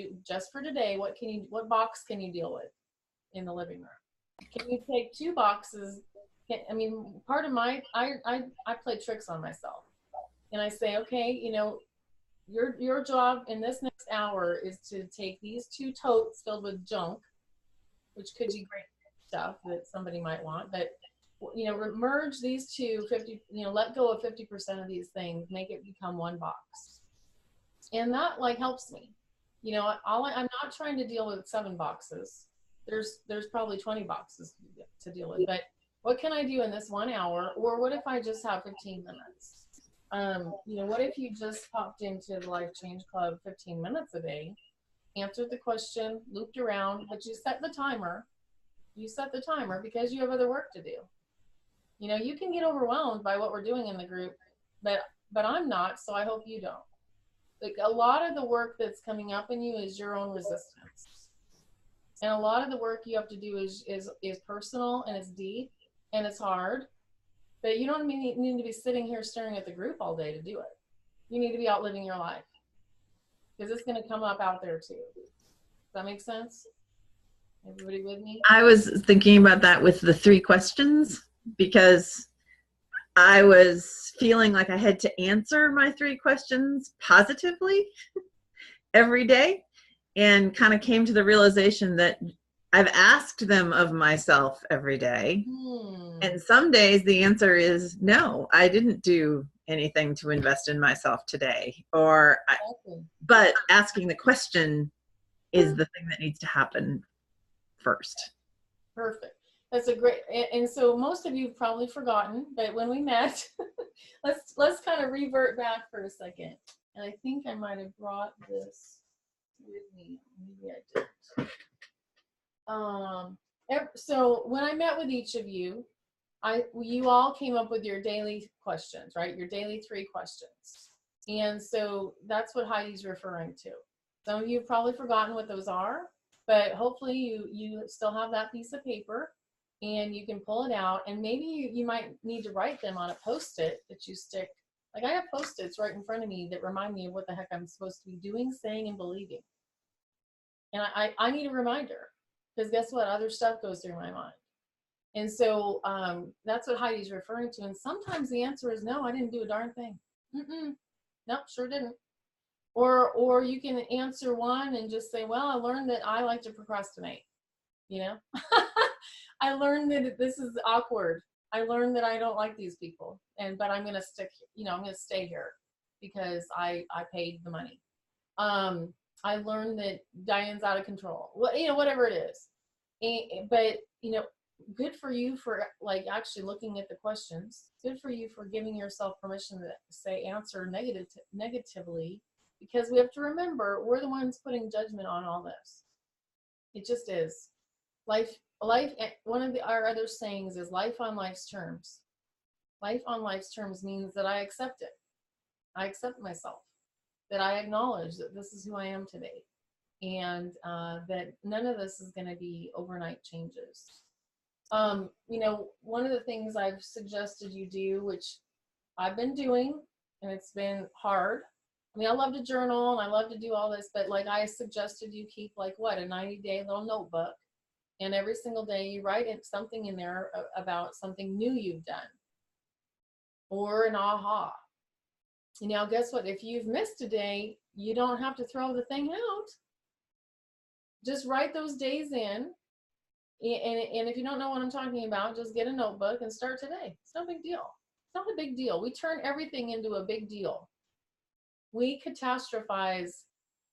for today, what box can you deal with in the living room? Can you take 2 boxes? Part of I play tricks on myself and I say, okay, your job in this next hour is to take these 2 totes filled with junk, which could be great stuff that somebody might want, but merge these 2, 50, let go of 50% of these things, make it become 1 box. And that like helps me. I'm not trying to deal with 7 boxes. There's probably 20 boxes to deal with, but what can I do in this 1 hour? Or what if I just have 15 minutes? What if you just popped into the Life Change Club 15 minutes a day, answered the question, looped around, but you set the timer. You set the timer because you have other work to do. You can get overwhelmed by what we're doing in the group, but I'm not, so I hope you don't. Like a lot of the work that's coming up in you is your own resistance. And a lot of the work you have to do is personal and it's deep and it's hard. But you don't need to be sitting here staring at the group all day to do it. You need to be out living your life. Because it's going to come up out there too. Does that make sense? Everybody with me? I was thinking about that with the 3 questions because I was feeling like I had to answer my 3 questions positively every day and kind of came to the realization that I've asked them of myself every day. And some days the answer is no, I didn't do anything to invest in myself today. But asking the question is the thing that needs to happen first. Perfect. That's a great, and so most of you have probably forgotten, but when we met, let's kind of revert back for a second. And I think I might have brought this with me. Maybe I didn't. So when I met with each of you, you all came up with your daily questions, right? Your daily 3 questions. And so that's what Heidi's referring to. Some of you have probably forgotten what those are, but hopefully you still have that piece of paper and you can pull it out, and maybe you might need to write them on a Post-it that you stick. Like I have Post-its right in front of me that remind me of what the heck I'm supposed to be doing, saying, and believing. And I need a reminder because guess what? Other stuff goes through my mind. And so that's what Heidi's referring to. And sometimes the answer is no, I didn't do a darn thing. Nope, sure didn't. Or you can answer one and just say, well, I learned that I like to procrastinate. I learned that this is awkward. I learned that I don't like these people. But I'm going to stick, I'm going to stay here because I paid the money. I learned that Diane's out of control. Whatever it is. But good for you for like actually looking at the questions. Good for you for giving yourself permission to say answer negatively, because we have to remember we're the ones putting judgment on all this. It just is. Life. One of our other sayings is life on life's terms. Life on life's terms means that I accept it. I accept myself. That I acknowledge that this is who I am today, and that none of this is going to be overnight changes. One of the things I've suggested you do, which I've been doing, and it's been hard. I love to journal and I love to do all this, but like I suggested you keep a 90-day little notebook, and every single day you write something in there about something new you've done or an aha. Now, guess what? If you've missed a day, you don't have to throw the thing out. Just write those days in. And if you don't know what I'm talking about, just get a notebook and start today. It's no big deal. It's not a big deal. We turn everything into a big deal. We catastrophize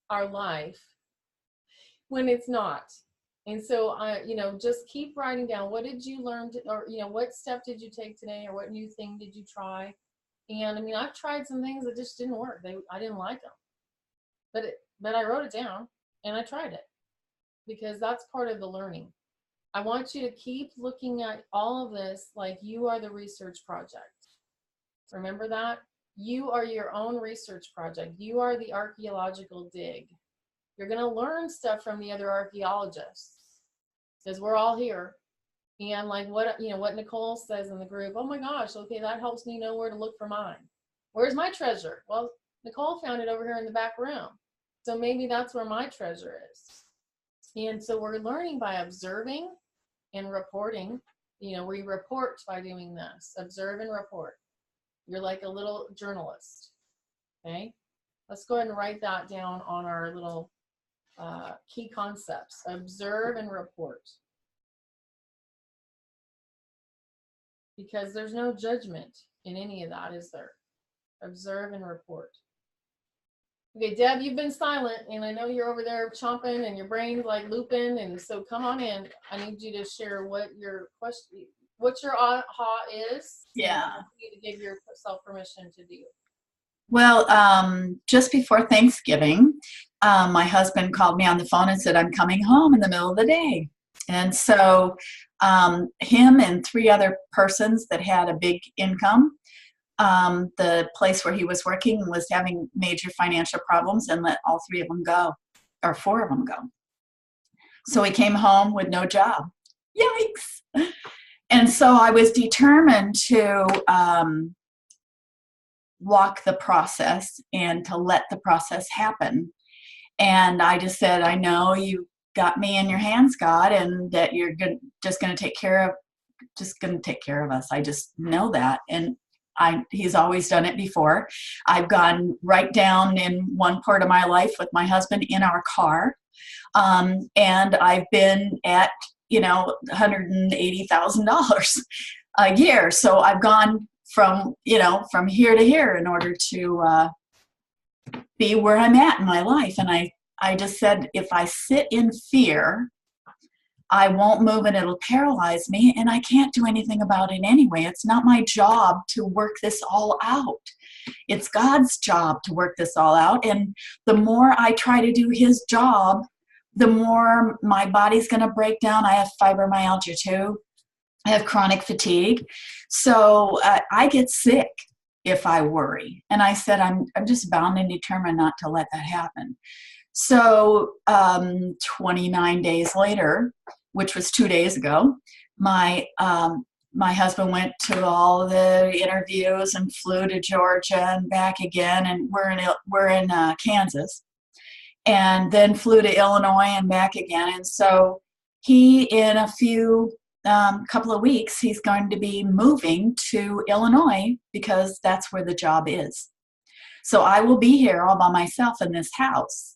our life. when it's not. And so just keep writing down, what did you learn or what step did you take today, or what new thing did you try? And I mean, I've tried some things that just didn't work. I didn't like them, but I wrote it down and I tried it, because that's part of the learning. I want you to keep looking at all of this like you are the research project. Remember that? You are your own research project. You are the archaeological dig. You're going to learn stuff from the other archaeologists, because we're all here. And like what Nicole says in the group, oh my gosh, okay, that helps me know where to look for mine. Where's my treasure? Well, Nicole found it over here in the back room. So maybe that's where my treasure is. And so we're learning by observing and reporting. We report by doing this. Observe and report. You're like a little journalist. Okay? Let's go ahead and write that down on our little key concepts. Observe and report. Because there's no judgment in any of that, is there? Observe and report. Okay, Deb, you've been silent, and I know you're over there chomping and your brain's like looping, and so come on in. I need you to share what your aha is. Yeah. You need to give yourself permission to do. Well, just before Thanksgiving, my husband called me on the phone and said, I'm coming home in the middle of the day. And so him and 3 other persons that had a big income, the place where he was working was having major financial problems, and let all 3 of them go, or 4 of them go. So he came home with no job. Yikes. And so I was determined to walk the process and to let the process happen. And I just said, I know you got me in your hands, God, and that you're just going to take care of us. I just know that. And he's always done it before. I've gone right down in one part of my life with my husband in our car. And I've been at, $180,000 a year. So I've gone from here to here in order to be where I'm at in my life. And I just said, if I sit in fear, I won't move and it'll paralyze me, and I can't do anything about it anyway. It's not my job to work this all out. It's God's job to work this all out. And the more I try to do his job, the more my body's going to break down. I have fibromyalgia too. I have chronic fatigue. So I get sick if I worry. And I said, I'm just bound and determined not to let that happen. So 29 days later, which was 2 days ago, my husband went to all the interviews and flew to Georgia and back again, and we're in Kansas, and then flew to Illinois and back again. And so he, in a couple of weeks, he's going to be moving to Illinois, because that's where the job is. So I will be here all by myself in this house,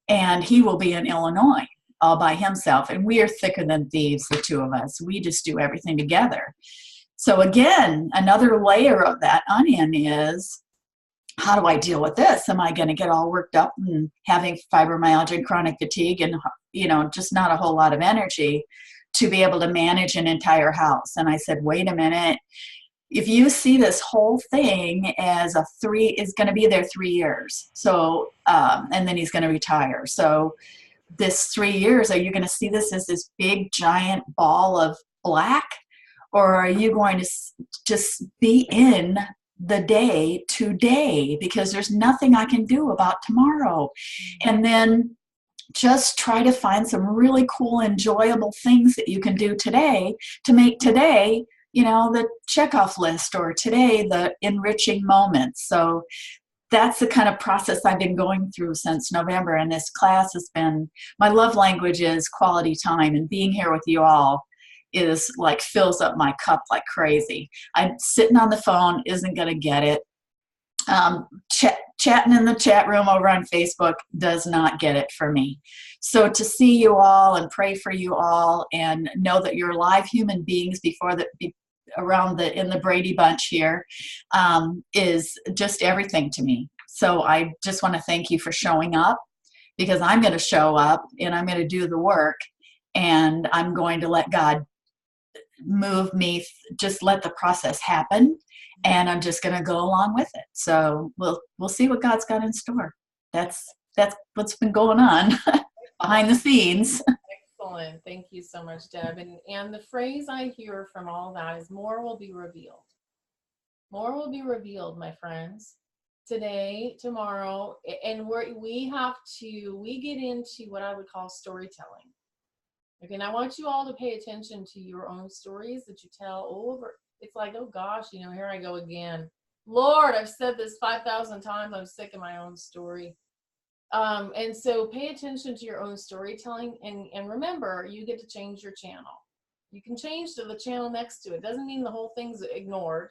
and he will be in Illinois all by himself. And we are thicker than thieves, the 2 of us. We just do everything together. So again, another layer of that onion is, how do I deal with this? Am I going to get all worked up and having fibromyalgia and chronic fatigue and, just not a whole lot of energy to be able to manage an entire house? And I said, wait a minute. If you see this whole thing as is going to be there 3 years. So, and then he's going to retire. So this 3 years, are you going to see this as this big giant ball of black? Or are you going to just be in the day today? Because there's nothing I can do about tomorrow. And then just try to find some really cool, enjoyable things that you can do today to make today, the checkoff list, or today the enriching moments. So that's the kind of process I've been going through since November. And this class has been, my love language is quality time, and being here with you all is like fills up my cup like crazy. I'm sitting on the phone isn't going to get it. Chatting in the chat room over on Facebook does not get it for me. So to see you all and pray for you all and know that you're live human beings in the Brady Bunch here is just everything to me. So I just want to thank you for showing up because I'm going to show up and I'm going to do the work, and I'm going to let God move me, just let the process happen, and I'm just going to go along with it. So we'll see what God's got in store. That's what's been going on behind the scenes. Excellent. Thank you so much, Deb. And the phrase I hear from all that is more will be revealed. More will be revealed, my friends, today, tomorrow, and we get into what I would call storytelling. Okay, and I want you all to pay attention to your own stories that you tell over. It's like, oh gosh, here I go again. Lord, I've said this 5,000 times. I'm sick of my own story. And so pay attention to your own storytelling, and remember, you get to change your channel. You can change to the channel next to it. Doesn't mean the whole thing's ignored,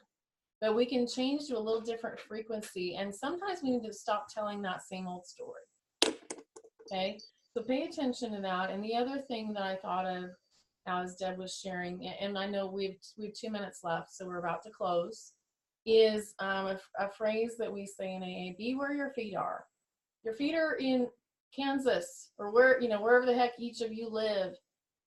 but we can change to a little different frequency. And sometimes we need to stop telling that same old story. Okay, so pay attention to that. And the other thing that I thought of as Deb was sharing, and I know we have 2 minutes left, so we're about to close, is a phrase that we say in AA: be where your feet are. Your feet are in Kansas, or wherever the heck each of you live.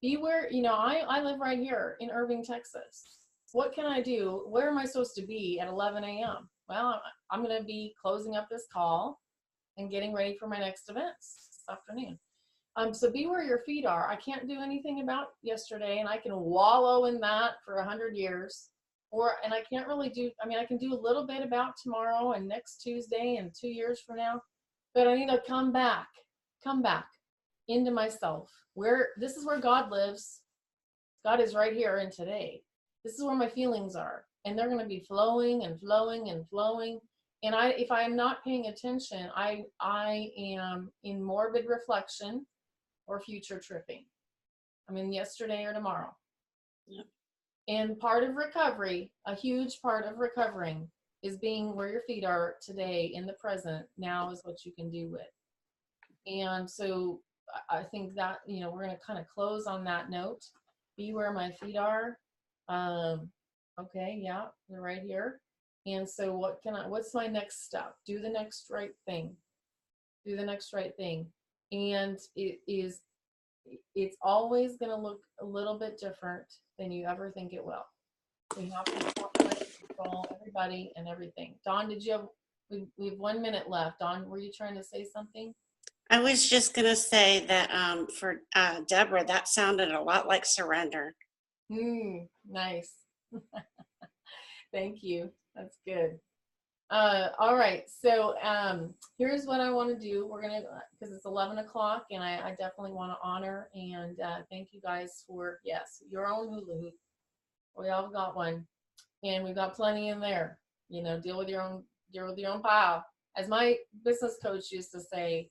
Be where, I live right here in Irving, Texas. What can I do? Where am I supposed to be at 11 a.m.? Well, I'm going to be closing up this call and getting ready for my next events this afternoon. So be where your feet are. I can't do anything about yesterday, and I can wallow in that for 100 years. And I can't really I can do a little bit about tomorrow and next Tuesday and 2 years from now, but I need to come back into myself. This is where God lives. God is right here in today. This is where my feelings are, and they're going to be flowing and flowing and flowing. And if I am not paying attention, I am in morbid reflection or future tripping. I'm in yesterday or tomorrow. Yep. And part of recovery, a huge part of recovering, is being where your feet are today in the present. Now is what you can do with. And so I think that, we're going to kind of close on that note. Be where my feet are. Okay, yeah, they're right here. And so what's my next step? Do the next right thing. Do the next right thing. And it's always going to look a little bit different than you ever think it will. We have to control everybody and everything. Dawn, we have 1 minute left. Dawn, were you trying to say something? I was just going to say that for Deborah, that sounded a lot like surrender. Nice. Thank you. That's good. All right. So here's what I want to do. We're going to, because it's 11 o'clock, and I definitely want to honor and thank you guys for, yes, your own hula hoop. We all got one, and we've got plenty in there. Deal with your own pile. As my business coach used to say,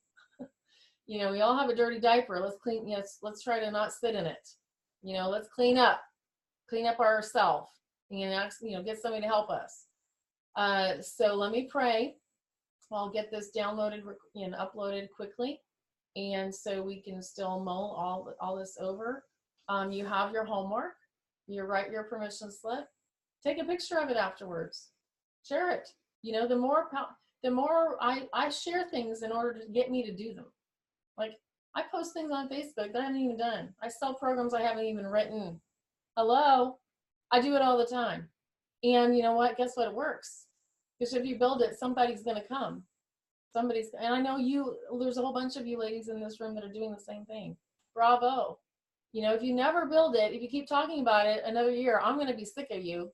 we all have a dirty diaper. Let's clean. Let's try to not sit in it. Let's clean up ourselves, and get somebody to help us. So let me pray. I'll get this downloaded and uploaded quickly, and so we can still mull all this over. You have your homework. You write your permission slip. Take a picture of it afterwards. Share it. The more I share things in order to get me to do them. Like, I post things on Facebook that I haven't even done. I sell programs I haven't even written. Hello? I do it all the time. And you know what? Guess what? It works. Because if you build it, somebody's going to come. And I know there's a whole bunch of you ladies in this room that are doing the same thing. Bravo. If you never build it, if you keep talking about it another year, I'm going to be sick of you,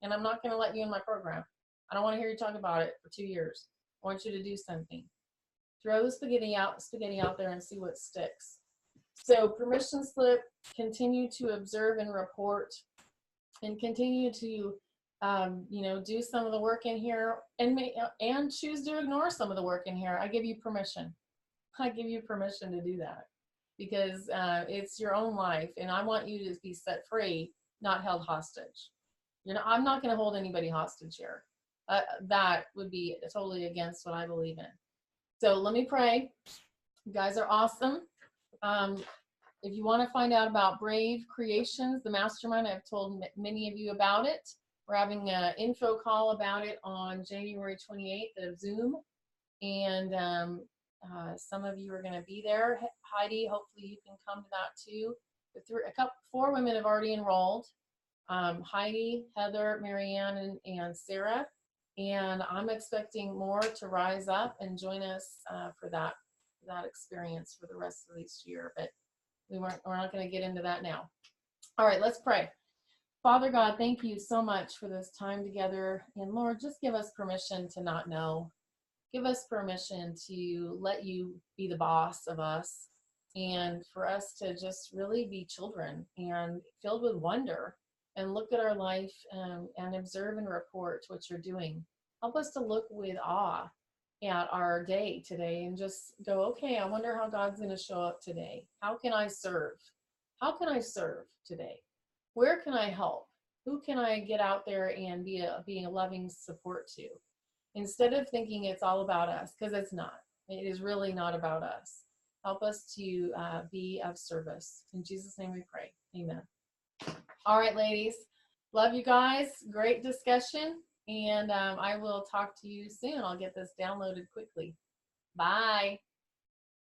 and I'm not going to let you in my program. I don't want to hear you talk about it for 2 years. I want you to do something. Throw the spaghetti out there and see what sticks. So permission slip, continue to observe and report, and continue to, do some of the work in here, and choose to ignore some of the work in here. I give you permission. I give you permission to do that, because it's your own life, and I want you to be set free, not held hostage. I'm not going to hold anybody hostage here. That would be totally against what I believe in. So let me pray. You guys are awesome. If you want to find out about Brave Creations, the mastermind, I've told many of you about it. We're having an info call about it on January 28th of Zoom. And Some of you are going to be there. Heidi, hopefully you can come to that too. Four women have already enrolled. Heidi, Heather, Marianne, and Sarah. And I'm expecting more to rise up and join us for that experience for the rest of this year. But we're not going to get into that now. All right, let's pray. Father God, thank you so much for this time together. And Lord, just give us permission to not know. Give us permission to let you be the boss of us and for us to just really be children and filled with wonder and look at our life and observe and report what you're doing. Help us to look with awe at our day today and just go, okay, I wonder how God's going to show up today. How can I serve? How can I serve today? Where can I help? Who can I get out there and be a loving support to? Instead of thinking it's all about us, because it's not. It is really not about us. Help us to be of service. In Jesus' name we pray. Amen. All right, ladies. Love you guys. Great discussion. And I will talk to you soon. I'll get this downloaded quickly. Bye.